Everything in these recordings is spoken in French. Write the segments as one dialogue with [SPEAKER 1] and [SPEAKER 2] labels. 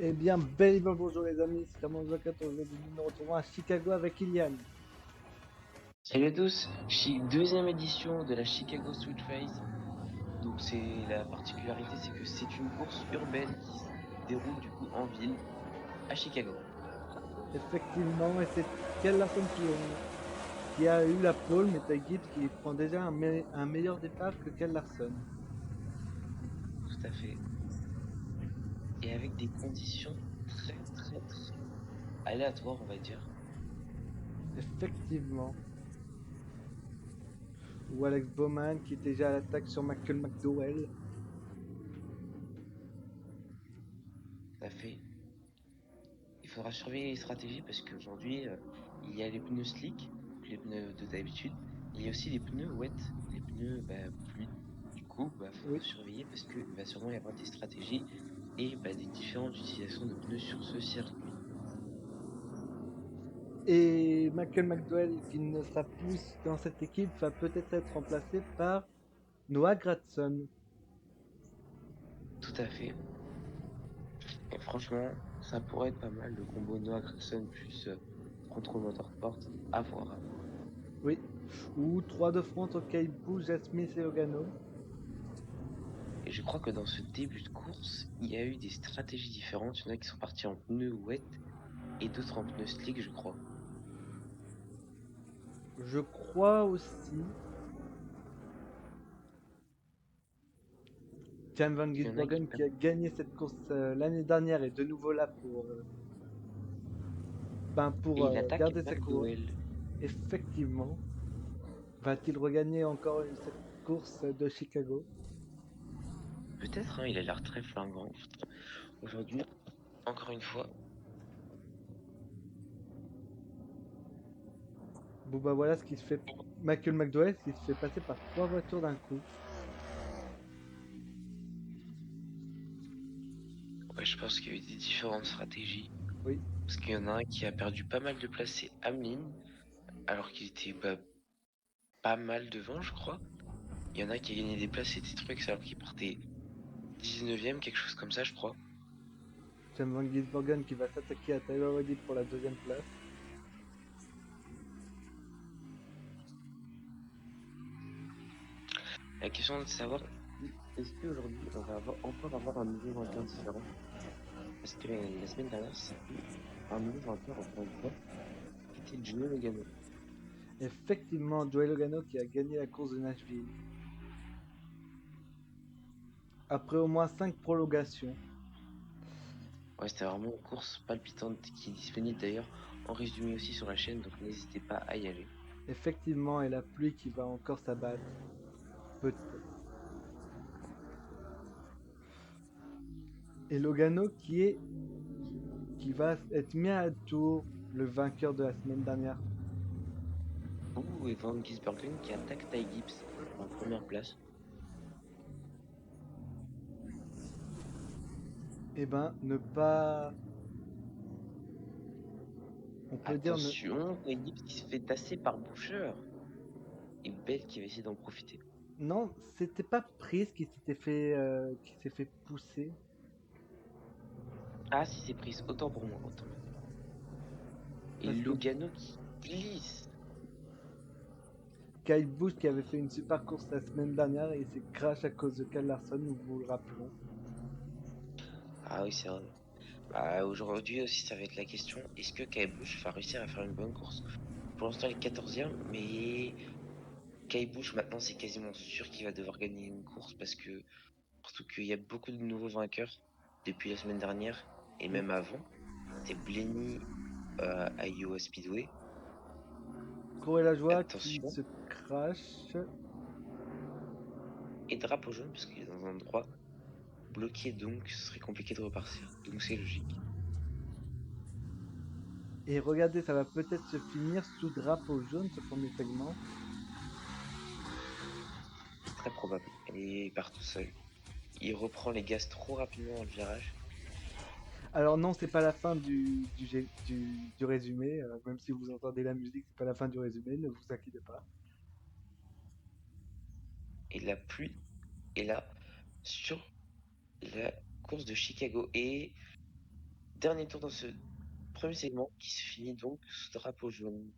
[SPEAKER 1] Eh bien, bel et bien bonjour les amis, c'est Clément Zocat. Aujourd'hui nous nous retrouvons à Chicago avec Ilian.
[SPEAKER 2] Salut à tous, deuxième édition de la Chicago Street Race. Donc c'est la particularité, c'est que c'est une course urbaine qui se déroule du coup en ville à Chicago.
[SPEAKER 1] Effectivement, et c'est Kel Larson qui a eu la pole, mais Ty Gibbs qui prend déjà un meilleur départ que Kel Larson.
[SPEAKER 2] Tout à fait. Et avec des conditions très aléatoires, on va dire.
[SPEAKER 1] Effectivement. Ou Alex Bowman qui est déjà à l'attaque sur Michael McDowell.
[SPEAKER 2] Tout à fait. Il faudra surveiller les stratégies parce qu'aujourd'hui, il y a les pneus slick, donc les pneus de d'habitude. Il y a aussi les pneus wet, les pneus pluie. Du coup, faut
[SPEAKER 1] Oui.
[SPEAKER 2] surveiller parce qu'il va sûrement y avoir des stratégies et des différentes utilisations de pneus sur ce circuit.
[SPEAKER 1] Et Michael McDowell qui ne sera plus dans cette équipe va peut-être être remplacé par Noah Gragson.
[SPEAKER 2] Tout à fait. Et franchement, ça pourrait être pas mal le combo Noah Gragson plus Control Motorsport. À voir, à voir.
[SPEAKER 1] Oui. Ou 3 de front entre Kyle Busch, Jess Smith et Logano.
[SPEAKER 2] Et je crois que dans ce début de course, il y a eu des stratégies différentes. Il y en a qui sont partis en pneus wet et d'autres en pneus slick, je crois.
[SPEAKER 1] Je crois aussi Jan Van
[SPEAKER 2] Il y en a qui
[SPEAKER 1] Gisbergen qui
[SPEAKER 2] prennent.
[SPEAKER 1] a gagné cette course l'année dernière est de nouveau là
[SPEAKER 2] Et
[SPEAKER 1] pour
[SPEAKER 2] il attaque
[SPEAKER 1] garder sa couronne.
[SPEAKER 2] McDowell.
[SPEAKER 1] Effectivement, va-t-il regagner encore cette course de Chicago?
[SPEAKER 2] Peut-être, hein, il a l'air très flinguant. Aujourd'hui, encore une fois,
[SPEAKER 1] Bon bah voilà ce qui se fait. Michael McDowell qui se fait passer par 3 voitures d'un coup.
[SPEAKER 2] ouais, je pense qu'il y a eu des différentes stratégies.
[SPEAKER 1] Oui,
[SPEAKER 2] Parce qu'il y en a un qui a perdu pas mal de places, c'est Hamlin, alors qu'il était pas mal devant, je crois. Il y en a qui a gagné des places, c'était Truex, alors qu'il partait 19e, quelque chose comme ça, je crois.
[SPEAKER 1] Jan Van Gisbergen qui va s'attaquer à Tyler Reddick pour la deuxième place.
[SPEAKER 2] La question est de savoir, est-ce qu'aujourd'hui, on va encore avoir un nouveau vainqueur différent? Parce que la semaine dernière, c'était un nouveau vainqueur, encore une fois, c'était Joey Logano.
[SPEAKER 1] Effectivement, Joey Logano qui a gagné la course de Nashville. Après au moins 5 prolongations.
[SPEAKER 2] Ouais, c'était vraiment une course palpitante qui est disponible d'ailleurs en résumé aussi sur la chaîne, donc n'hésitez pas à y aller.
[SPEAKER 1] Effectivement, et la pluie qui va encore s'abattre. Peut-être. Et Logano qui va être mis à tour le vainqueur de la semaine dernière.
[SPEAKER 2] Ouh, et Van Gisbergen qui attaque Ty Gibbs en première place.
[SPEAKER 1] Eh ben, ne pas. On peut dire ne.
[SPEAKER 2] Attention, Ty Gibbs qui se fait tasser par Boucher. Et Bell qui va essayer d'en profiter.
[SPEAKER 1] Non, c'était pas Prise qui s'est fait pousser.
[SPEAKER 2] Ah, si c'est prise, autant pour moi, autant. Et
[SPEAKER 1] Parce que
[SPEAKER 2] Logano qui glisse.
[SPEAKER 1] Kyle Busch qui avait fait une super course la semaine dernière et c'est crash à cause de Kyle Larson, nous vous le rappelons.
[SPEAKER 2] Ah oui, c'est vrai. Aujourd'hui aussi, ça va être la question, est-ce que Kyle Busch va réussir à faire une bonne course? Pour l'instant, il est 14e, mais Kyle Busch, maintenant, c'est quasiment sûr qu'il va devoir gagner une course parce que, surtout qu'il y a beaucoup de nouveaux vainqueurs depuis la semaine dernière et
[SPEAKER 1] Oui.
[SPEAKER 2] même avant. C'est Blenny à Iowa Speedway.
[SPEAKER 1] Corey Lajoie qui
[SPEAKER 2] Attention.
[SPEAKER 1] se crash.
[SPEAKER 2] Et drapeau jaune parce qu'il est dans un endroit bloqué, donc ce serait compliqué de repartir. Donc c'est logique.
[SPEAKER 1] Et regardez, ça va peut-être se finir sous drapeau jaune ce premier segment.
[SPEAKER 2] C'est très probable. Et il part tout seul. Il reprend les gaz trop rapidement dans le virage.
[SPEAKER 1] Alors non, c'est pas la fin du résumé, même si vous entendez la musique, c'est pas la fin du résumé, ne vous inquiétez pas.
[SPEAKER 2] Et la pluie est là sur la course de Chicago. Et dernier tour dans ce premier segment qui se finit donc sous drapeau jaune.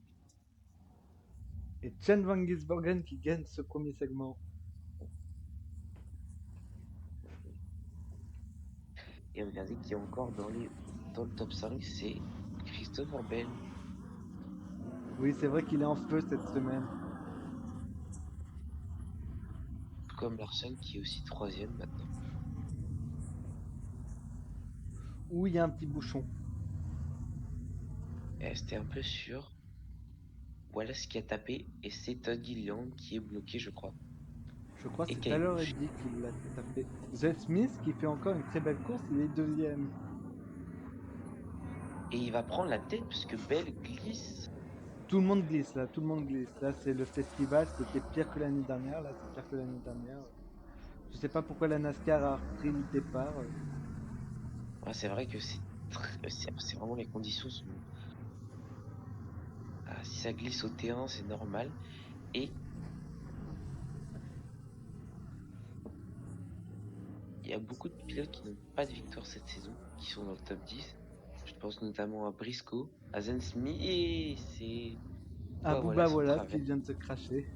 [SPEAKER 1] Et Chen Van Gisbergen qui gagne ce premier segment.
[SPEAKER 2] Et regardez qui est encore dans le top 5, c'est Christopher Bell,
[SPEAKER 1] Oui, c'est vrai qu'il est en feu cette semaine.
[SPEAKER 2] tout comme Larson qui est aussi troisième maintenant.
[SPEAKER 1] Où il y a un petit bouchon.
[SPEAKER 2] Et c'était un peu sûr. Voilà ce qui a tapé et c'est Todd Gilliland qui est bloqué, je crois.
[SPEAKER 1] Je crois que
[SPEAKER 2] Et
[SPEAKER 1] c'est
[SPEAKER 2] Kyle
[SPEAKER 1] Tyler
[SPEAKER 2] Busch.
[SPEAKER 1] Reddick qui l'a tapé. Zed Smith qui fait encore une très belle course, il est deuxième.
[SPEAKER 2] Et il va prendre la tête parce que Bell glisse.
[SPEAKER 1] Tout le monde glisse là, tout le monde glisse. Là, c'est le festival, c'était pire que l'année dernière. Là, c'est pire que l'année dernière. Je sais pas pourquoi la NASCAR a repris le départ.
[SPEAKER 2] Ouais, c'est vrai que c'est vraiment les conditions sont. Ah, si ça glisse au terrain, c'est normal. Et il y a beaucoup de pilotes qui n'ont pas de victoire cette saison, qui sont dans le top 10. Je pense notamment à Briscoe, à Zen Smith, et c'est
[SPEAKER 1] Ah,
[SPEAKER 2] voilà
[SPEAKER 1] Bouba
[SPEAKER 2] son
[SPEAKER 1] voilà
[SPEAKER 2] travers,
[SPEAKER 1] qui vient de se cracher.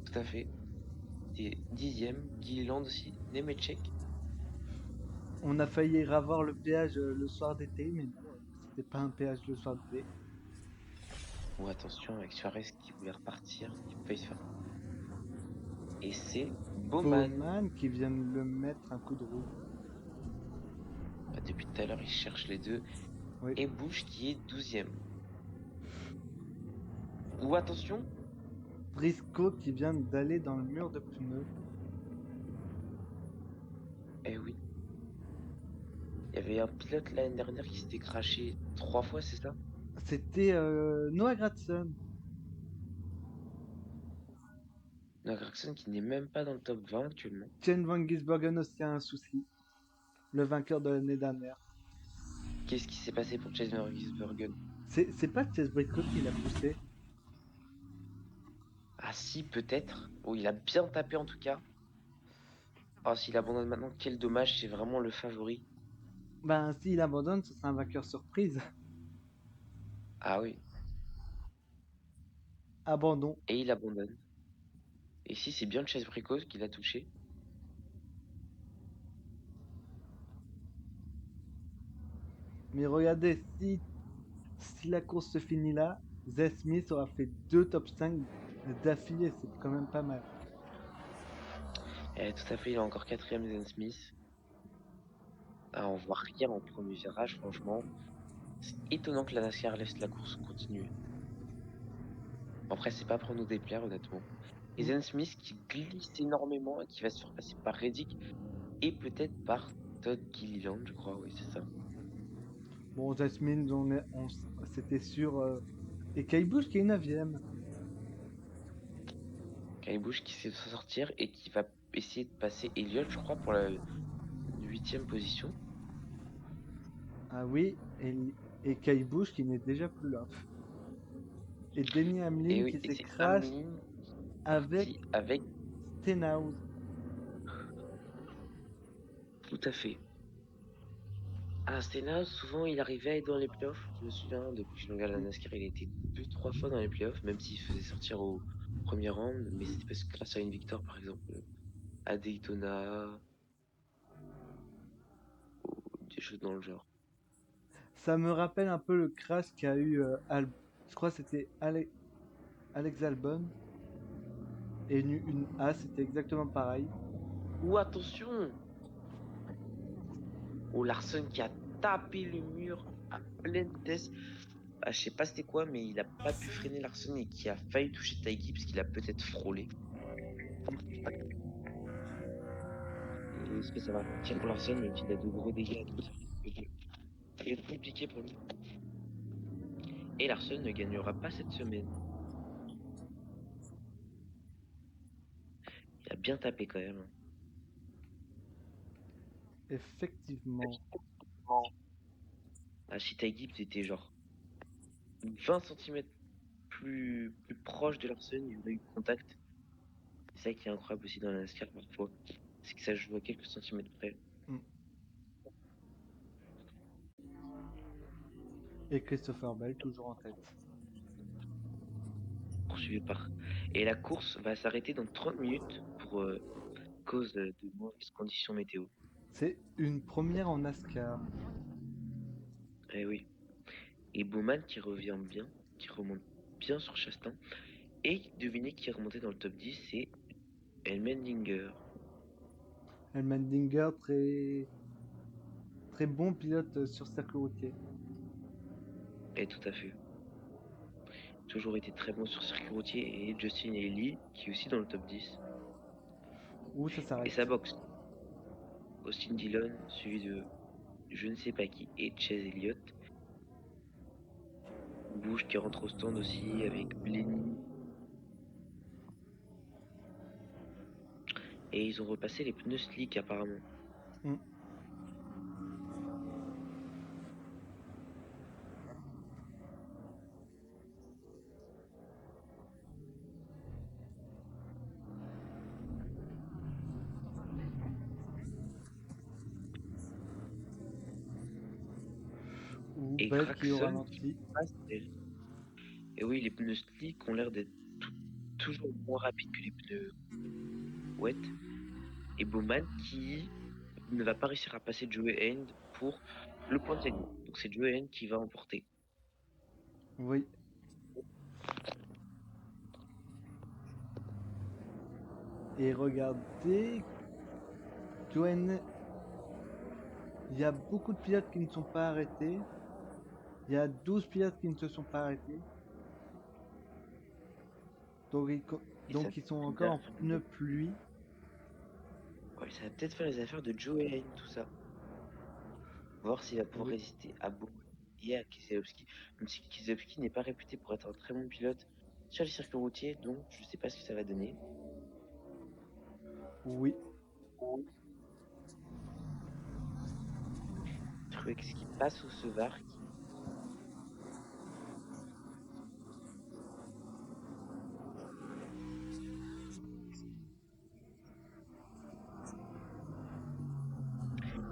[SPEAKER 2] tout à fait. Et 10e, Gilliland aussi, Nemechek.
[SPEAKER 1] On a failli avoir le péage le soir d'été, mais non, c'était pas un péage le soir d'été.
[SPEAKER 2] Ou attention avec Suarez qui voulait repartir, qui peut se faire. Et c'est Bowman.
[SPEAKER 1] Bowman qui vient de le mettre un coup de roue.
[SPEAKER 2] Bah, depuis tout à l'heure, il cherche les deux.
[SPEAKER 1] Oui.
[SPEAKER 2] Et Bush qui est 12e. Ou attention,
[SPEAKER 1] Briscoe qui vient d'aller dans le mur de pneus.
[SPEAKER 2] eh oui, il y avait un pilote l'année dernière qui s'était craché 3 fois, c'est ça?
[SPEAKER 1] C'était Noah Gragson.
[SPEAKER 2] Noah Gragson qui n'est même pas dans le top 20 actuellement.
[SPEAKER 1] Chen Van Gisbergen aussi a un souci. Le vainqueur de l'année dernière.
[SPEAKER 2] Qu'est-ce qui s'est passé pour Chase Gisbergen?
[SPEAKER 1] C'est pas Chase Briscoe qui l'a poussé.
[SPEAKER 2] Ah si, peut-être. Oh, il a bien tapé en tout cas. Oh, s'il abandonne maintenant, quel dommage, c'est vraiment le favori.
[SPEAKER 1] Ben, s'il abandonne, ce sera un vainqueur surprise.
[SPEAKER 2] Ah oui,
[SPEAKER 1] Abandon.
[SPEAKER 2] et il abandonne. Et si c'est bien Chase Briscoe qui l'a touché.
[SPEAKER 1] Mais regardez, si la course se finit là, Zed Smith aura fait 2 top 5 d'affilée. C'est quand même pas mal.
[SPEAKER 2] Eh, tout à fait, il a encore quatrième Zen Smith. Ah, on voit rien en premier virage, franchement. C'est étonnant que la NASCAR laisse la course continuer. Après, c'est pas pour nous déplaire, honnêtement. Et
[SPEAKER 1] Mm.
[SPEAKER 2] Zen Smith qui glisse énormément et qui va se faire passer par Reddick et peut-être par Todd Gilliland, je crois, oui, c'est ça.
[SPEAKER 1] Bon, Zed Smith, c'était sûr. Et Kyle Busch qui est 9ème.
[SPEAKER 2] Kyle Busch qui sait s'en sortir et qui va essayer de passer Elliott, je crois, pour la 8e position.
[SPEAKER 1] Ah oui, et Kyle Busch qui n'est déjà plus là. Et Denny
[SPEAKER 2] Et
[SPEAKER 1] Hamlin
[SPEAKER 2] oui,
[SPEAKER 1] qui
[SPEAKER 2] et
[SPEAKER 1] s'est
[SPEAKER 2] c'est
[SPEAKER 1] crash
[SPEAKER 2] Hamlin
[SPEAKER 1] avec
[SPEAKER 2] parti avec
[SPEAKER 1] Stenhouse.
[SPEAKER 2] tout à fait. Ah, Stena, souvent il arrivait à être dans les playoffs. Je me souviens, depuis que je regarde la NASCAR, il a été 2, 3 fois dans les playoffs, même s'il se faisait sortir au premier round. Mais c'était parce que grâce à une victoire, par exemple, à Daytona, ou des choses dans le genre.
[SPEAKER 1] Ça me rappelle un peu le crash qu'a eu je crois que c'était Alex Albon et une A, c'était exactement pareil.
[SPEAKER 2] Ou attention! Oh, Larson qui a tapé le mur à pleine vitesse. Ah, je sais pas c'était quoi, mais il a pas pu freiner Larson et qui a failli toucher Taiki parce qu'il a peut-être frôlé. Et est-ce que ça va partir pour Larson, même s'il a de gros dégâts? Ça va être compliqué pour lui. Et Larson ne gagnera pas cette semaine. Il a bien tapé quand même.
[SPEAKER 1] Effectivement.
[SPEAKER 2] Ah, si Ty Gibbs était genre 20 centimètres plus proche de Larson, il y aurait eu contact. C'est ça qui est incroyable aussi dans la NASCAR parfois. C'est que ça joue à quelques centimètres près.
[SPEAKER 1] Mm. Et Christopher Bell toujours en tête.
[SPEAKER 2] poursuivi par. Et la course va s'arrêter dans 30 minutes pour cause de mauvaises conditions météo.
[SPEAKER 1] C'est une première en NASCAR.
[SPEAKER 2] Eh oui. Et Bowman qui revient bien, qui remonte bien sur Chastain. Et devinez qui est remonté dans le top 10, c'est Elmendinger.
[SPEAKER 1] Elmendinger, très bon pilote sur circuit routier.
[SPEAKER 2] Et tout à fait. Toujours été très bon sur circuit routier. Et Justin Haley qui est aussi dans le top 10.
[SPEAKER 1] Où ça
[SPEAKER 2] Et
[SPEAKER 1] s'arrête.
[SPEAKER 2] ça boxe. Austin Dillon, suivi de je ne sais pas qui, et Chase Elliott. Bush qui rentre au stand aussi avec Blenny. Et ils ont repassé les pneus slick apparemment.
[SPEAKER 1] Mm. Ou
[SPEAKER 2] Et
[SPEAKER 1] Bell qui au
[SPEAKER 2] Gragson
[SPEAKER 1] ralenti.
[SPEAKER 2] passe elle. Et oui, les pneus slick ont l'air d'être toujours moins rapides que les pneus wet. Et Bowman qui ne va pas réussir à passer Joey Hand pour le point de gagnant. Donc c'est Joey Hand qui va emporter.
[SPEAKER 1] Oui. Et regardez, Joanne, il y a beaucoup de pilotes qui ne sont pas arrêtés. Il y a 12 pilotes qui ne se sont pas arrêtés. Donc
[SPEAKER 2] Et ça,
[SPEAKER 1] ils sont encore en pneus pluie.
[SPEAKER 2] ouais, ça va peut-être faire les affaires de Joey Hand, tout ça. Voir s'il va pouvoir
[SPEAKER 1] Oui.
[SPEAKER 2] résister à Bowman et à Keselowski. Même si Keselowski n'est pas réputé pour être un très bon pilote sur les circuits routiers, donc je sais pas ce que ça va donner.
[SPEAKER 1] Oui.
[SPEAKER 2] Truex qui passe au Sevard.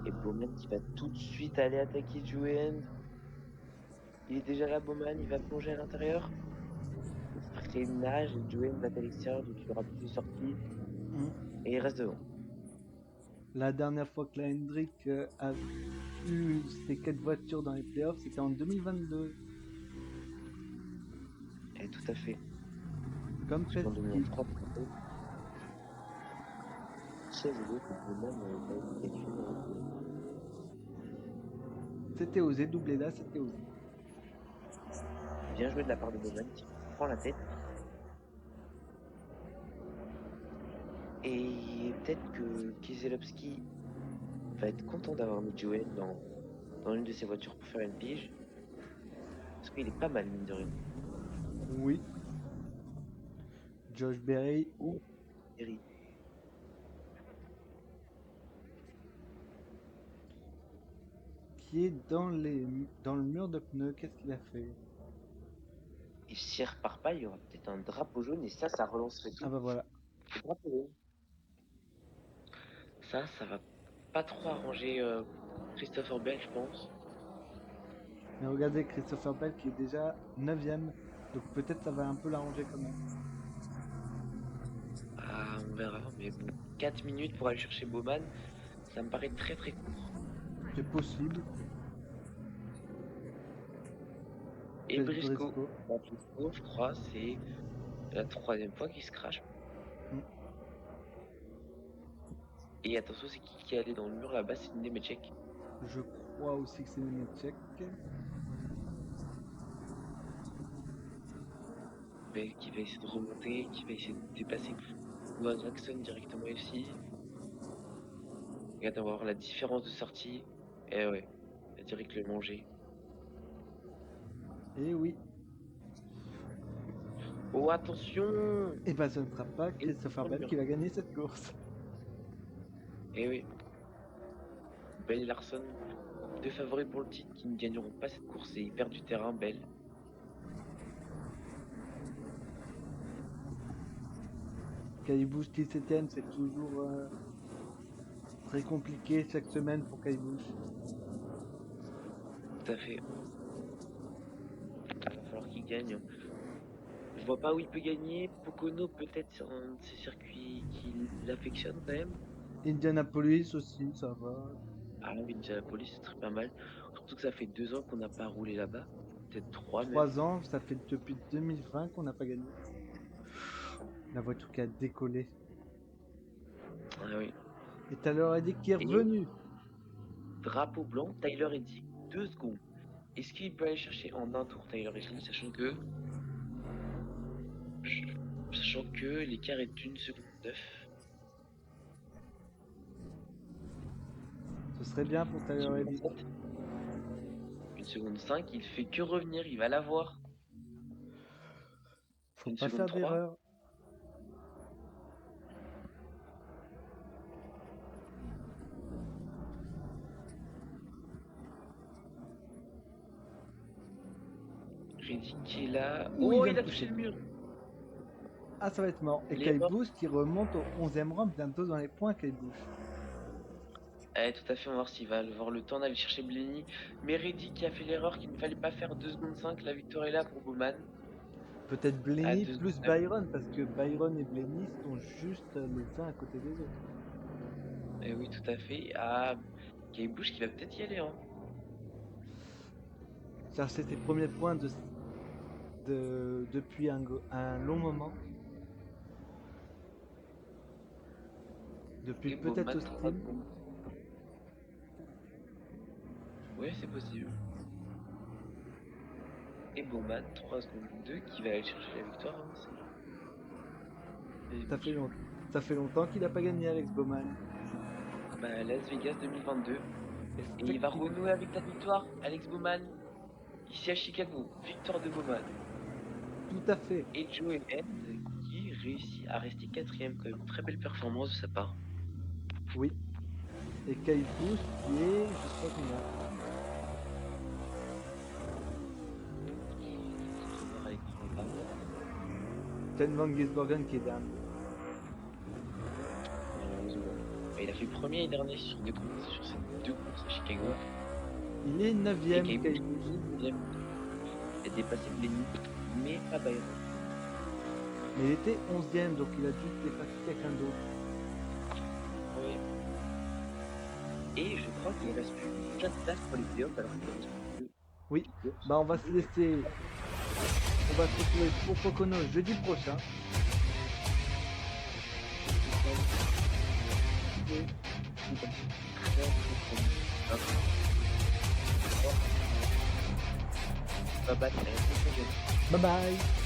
[SPEAKER 2] Et Bowman qui va tout de suite aller attaquer Joey Hand. Il est déjà là, Bowman, il va plonger à l'intérieur. Il freinage et Joey Hand va à l'extérieur, donc il aura plus de sortie.
[SPEAKER 1] Mm.
[SPEAKER 2] Et il reste devant.
[SPEAKER 1] La dernière fois que la Hendrick a eu ses 4 voitures dans les playoffs, c'était en 2022.
[SPEAKER 2] Et tout à fait.
[SPEAKER 1] Comme
[SPEAKER 2] Parce qu'en
[SPEAKER 1] Pesky.
[SPEAKER 2] 2003, Chase Elliott et Bowman n'avaient pas été qualifiés dans le playoff.
[SPEAKER 1] C'était osé, doubler là, c'était osé.
[SPEAKER 2] Bien joué de la part de Bowman qui prend la tête. Et peut-être que Keselowski va être content d'avoir mis Joey dans une de ses voitures pour faire une pige. Parce qu'il est pas mal, mine de rien.
[SPEAKER 1] Oui. Josh Berry.
[SPEAKER 2] Ou Eric.
[SPEAKER 1] Qui est dans le mur de pneus. Qu'est-ce qu'il a fait?
[SPEAKER 2] Et s'il repart pas, il y aura peut-être un drapeau jaune et ça relancerait tout.
[SPEAKER 1] Ah bah voilà.
[SPEAKER 2] Le drapeau jaune. Ça va pas trop arranger Christopher Bell, je pense.
[SPEAKER 1] Mais regardez Christopher Bell qui est déjà 9ème. Donc peut-être ça va un peu l'arranger quand même.
[SPEAKER 2] Ah, on verra, mais bon, 4 minutes pour aller chercher Bowman, ça me paraît très très court.
[SPEAKER 1] C'est possible.
[SPEAKER 2] Et
[SPEAKER 1] Briscoe.
[SPEAKER 2] Briscoe, je crois, c'est la 3e fois qu'il se crache.
[SPEAKER 1] Mm.
[SPEAKER 2] Et attention, c'est qui est allé dans le mur là-bas, c'est Nemechek.
[SPEAKER 1] Je crois aussi que c'est Nemechek.
[SPEAKER 2] Qui va essayer de remonter, qui va essayer de dépasser Noah Jackson directement ici. Regarde, on va voir la différence de sortie. Et ouais, la direct le manger.
[SPEAKER 1] Et oui.
[SPEAKER 2] Oh, attention!
[SPEAKER 1] Et bah ce ne sera pas Christopher Bell qui va gagner cette course.
[SPEAKER 2] Et oui. Bell et Larson, deux favoris pour le titre qui ne gagneront pas cette course et ils perdent du terrain, Bell.
[SPEAKER 1] Caillebout qui s'étienne, c'est toujours très compliqué chaque semaine pour Caillebout.
[SPEAKER 2] Tout à fait. qu'il gagne. Je vois pas où il peut gagner. Pocono, peut-être sur un de ses circuits qu'il affectionne quand même.
[SPEAKER 1] Indianapolis aussi, ça va.
[SPEAKER 2] Ah oui, Indianapolis, c'est très pas mal. Surtout que ça fait 2 ans qu'on n'a pas roulé là-bas. Peut-être 3 même.
[SPEAKER 1] 3 ans, ça fait depuis 2020 qu'on n'a pas gagné. La voiture qui a décollé.
[SPEAKER 2] Ah oui.
[SPEAKER 1] Et Tyler Reddick qui est
[SPEAKER 2] Et
[SPEAKER 1] revenu.
[SPEAKER 2] drapeau blanc, Tyler Reddick, 2 secondes. Est-ce qu'il peut aller chercher en un tour Tyler Reddick, sachant que l'écart est d'une seconde 9.
[SPEAKER 1] Ce serait bien pour Tyler Reddick.
[SPEAKER 2] Une seconde 5, il fait que revenir, il va l'avoir.
[SPEAKER 1] Faut
[SPEAKER 2] Une
[SPEAKER 1] pas
[SPEAKER 2] seconde
[SPEAKER 1] faire
[SPEAKER 2] 3.
[SPEAKER 1] d'erreur.
[SPEAKER 2] Reddick qui est là.
[SPEAKER 1] Oh, il vient
[SPEAKER 2] Il
[SPEAKER 1] de
[SPEAKER 2] a touché
[SPEAKER 1] toucher.
[SPEAKER 2] le mur.
[SPEAKER 1] Ah, ça va être mort. Et
[SPEAKER 2] L'erreur.
[SPEAKER 1] Kyle Busch qui remonte au 11e rang, bientôt dans les points, Kyle Busch.
[SPEAKER 2] Tout à fait, on va voir s'il va avoir le temps d'aller chercher Blenny. Mais Reddick qui a fait l'erreur qu'il ne fallait pas faire 2 secondes 5. La victoire est là pour Bowman.
[SPEAKER 1] Peut-être Blenny
[SPEAKER 2] deux
[SPEAKER 1] plus
[SPEAKER 2] secondes.
[SPEAKER 1] Byron, parce que Byron et Blenny sont juste les uns à côté des autres.
[SPEAKER 2] Eh oui, tout à fait. Ah, Kyle Busch qui va peut-être y aller. Hein.
[SPEAKER 1] Chercher ses premiers points depuis un long moment. Depuis
[SPEAKER 2] Et
[SPEAKER 1] peut-être
[SPEAKER 2] Bowman,
[SPEAKER 1] Austin.
[SPEAKER 2] 3 secondes. Oui, c'est possible. Et Bowman, 3 secondes 2, qui va aller chercher la victoire. Hein,
[SPEAKER 1] Ça fait longtemps qu'il n'a pas gagné, Alex Bowman.
[SPEAKER 2] Las Vegas 2022. Et il va renouer avec la victoire, Alex Bowman. Ici à Chicago, victoire de Bowman.
[SPEAKER 1] Tout à fait.
[SPEAKER 2] Et Joe End qui réussit à rester 4ème, quand même. Très belle performance de sa part.
[SPEAKER 1] Oui. Et Kyle Busch qui est, je sais pas combien. Ken Van Gisbergen qui est dernier.
[SPEAKER 2] Il a fait premier et dernier sur ces 2 courses à Chicago.
[SPEAKER 1] Il est 9ème,
[SPEAKER 2] Et
[SPEAKER 1] Kyle Busch.
[SPEAKER 2] Il a dépassé Blenny, mais pas Byron.
[SPEAKER 1] Mais il était 11ème, donc il a dû dépasser quelqu'un d'autre.
[SPEAKER 2] Oui. Et je crois qu'il reste plus 4 places pour les playoffs alors qu'il reste plus 2.
[SPEAKER 1] Oui, bah on va se laisser. On va se retrouver pour Pocono jeudi prochain.
[SPEAKER 2] Bye bye.
[SPEAKER 1] Bye bye.